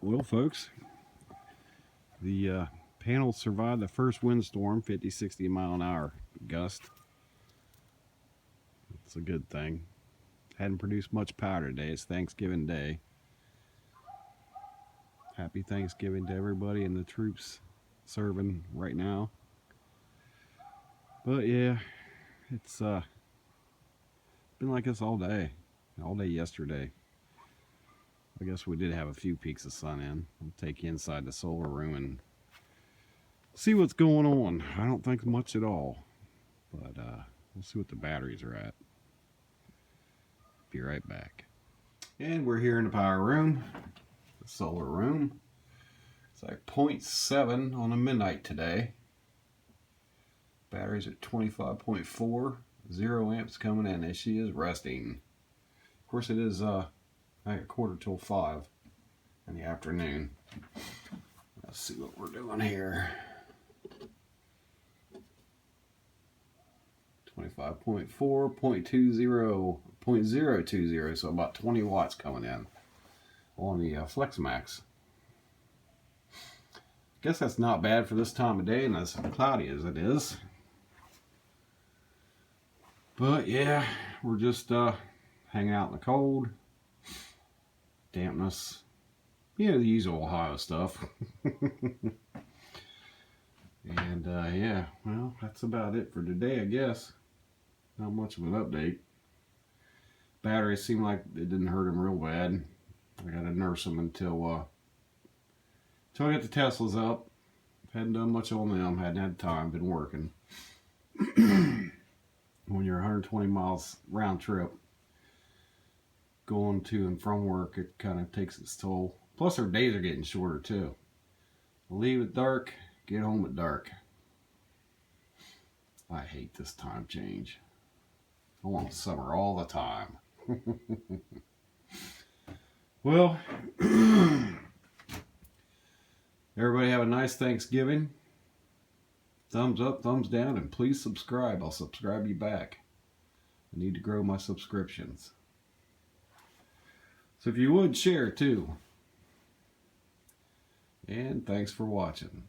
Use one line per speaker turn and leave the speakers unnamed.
Well, folks, the panel survived the first windstorm, 50, 60 mile an hour gust. It's a good thing. Hadn't produced much power today. It's Thanksgiving Day. Happy Thanksgiving to everybody and the troops serving right now. But yeah, it's been like this all day yesterday. I guess we did have a few peaks of sun in. I'll take you inside the solar room and see what's going on. I don't think much at all, but we'll see what the batteries are at. Be right back. And we're here in the power room, the solar room. It's like 0.7 on a midnight today. Battery's at 25.4, 0 amps coming in, and she is resting. Of course, it is like a quarter till 5 in the afternoon. Let's see what we're doing here. 25.4, 0.20, 0.020, so about 20 watts coming in on the FlexMax. Guess that's not bad for this time of day and as cloudy as it is. But yeah, we're just hanging out in the cold, dampness, you know, the usual Ohio stuff. And yeah, well, that's about it for today, I guess. Not much of an update. Batteries seem like it didn't hurt them real bad. I gotta nurse them until I get the Teslas up. Hadn't done much on them. Hadn't had time. Been working. When you're 120 miles round trip, going to and from work, it kind of takes its toll. Plus, our days are getting shorter too. Leave at dark, get home at dark. I hate this time change. I want summer all the time. Well, everybody have a nice Thanksgiving. Thumbs up, thumbs down, and please subscribe. I'll subscribe you back. I need to grow my subscriptions. So if you would, share too. And thanks for watching.